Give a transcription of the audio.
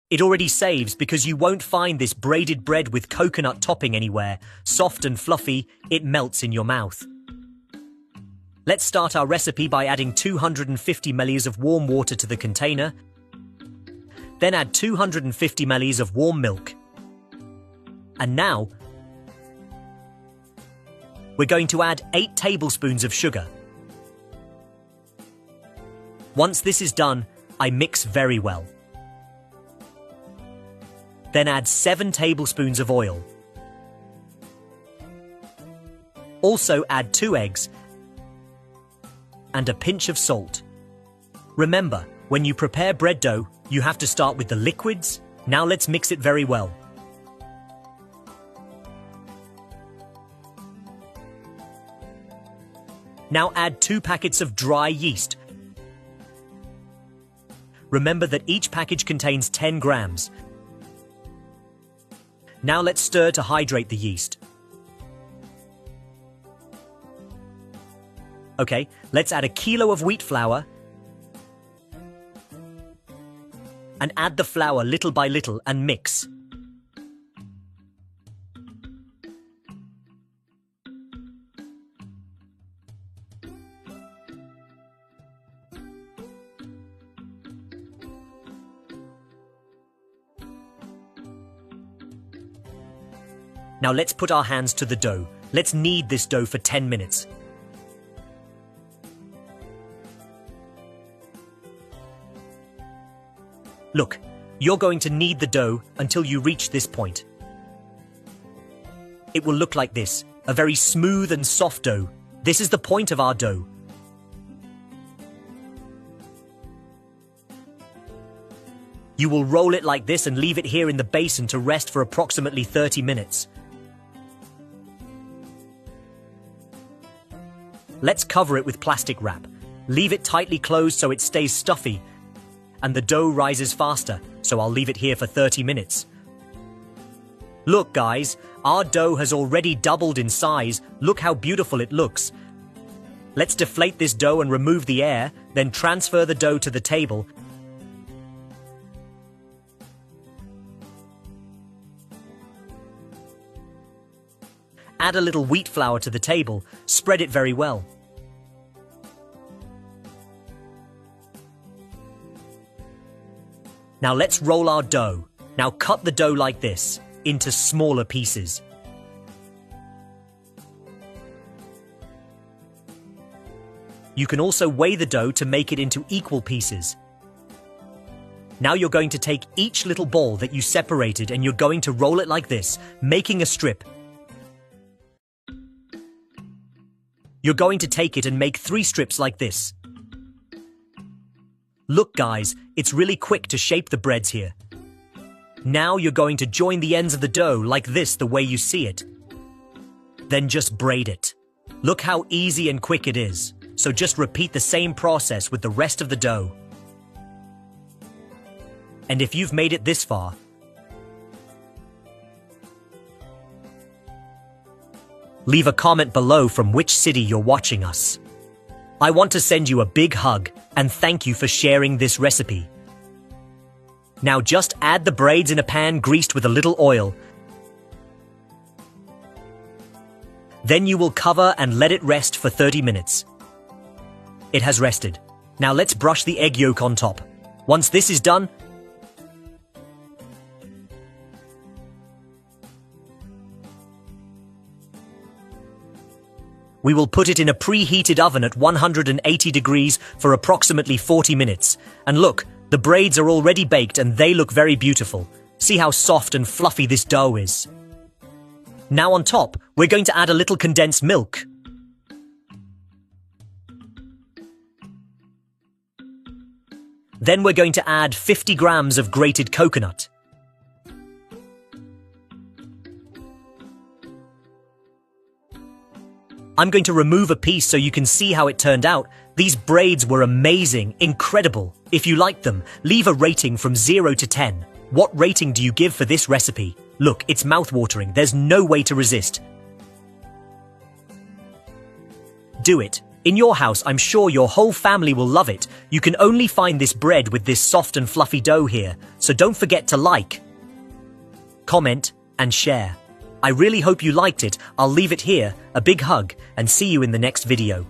It already saves because you won't find this braided bread with coconut topping anywhere. Soft and fluffy, it melts in your mouth. Let's start our recipe by adding 250 ml of warm water to the container. Then add 250 ml of warm milk. And now, we're going to add 8 tablespoons of sugar. Once this is done, I mix very well. Then add 7 tablespoons of oil. Also add 2 eggs and a pinch of salt. Remember, when you prepare bread dough, you have to start with the liquids. Now let's mix it very well. Now add 2 packets of dry yeast. Remember that each package contains 10 grams. Now let's stir to hydrate the yeast. Okay, let's add a kilo of wheat flour and add the flour little by little and mix. Now let's put our hands to the dough. Let's knead this dough for 10 minutes. Look, you're going to knead the dough until you reach this point. It will look like this, a very smooth and soft dough. This is the point of our dough. You will roll it like this and leave it here in the basin to rest for approximately 30 minutes. Let's cover it with plastic wrap. Leave it tightly closed so it stays stuffy, and the dough rises faster, so I'll leave it here for 30 minutes. Look guys, our dough has already doubled in size. Look how beautiful it looks. Let's deflate this dough and remove the air, then transfer the dough to the table. Add a little wheat flour to the table, spread it very well. Now let's roll our dough. Now cut the dough like this, into smaller pieces. You can also weigh the dough to make it into equal pieces. Now you're going to take each little ball that you separated and you're going to roll it like this, making a strip. You're going to take it and make 3 strips like this. Look guys, it's really quick to shape the breads here. Now you're going to join the ends of the dough like this the way you see it. Then just braid it. Look how easy and quick it is. So just repeat the same process with the rest of the dough. And if you've made it this far, leave a comment below from which city you're watching us. I want to send you a big hug and thank you for sharing this recipe. Now just add the braids in a pan greased with a little oil. Then you will cover and let it rest for 30 minutes. It has rested. Now let's brush the egg yolk on top. Once this is done, we will put it in a preheated oven at 180 degrees for approximately 40 minutes. And look, the braids are already baked and they look very beautiful. See how soft and fluffy this dough is. Now on top, we're going to add a little condensed milk. Then we're going to add 50 grams of grated coconut. I'm going to remove a piece so you can see how it turned out. These braids were amazing, incredible. If you liked them, leave a rating from 0 to 10. What rating do you give for this recipe? Look, it's mouth-watering. There's no way to resist. Do it. In your house, I'm sure your whole family will love it. You can only find this bread with this soft and fluffy dough here, so don't forget to like, comment, and share. I really hope you liked it. I'll leave it here. A big hug, and see you in the next video.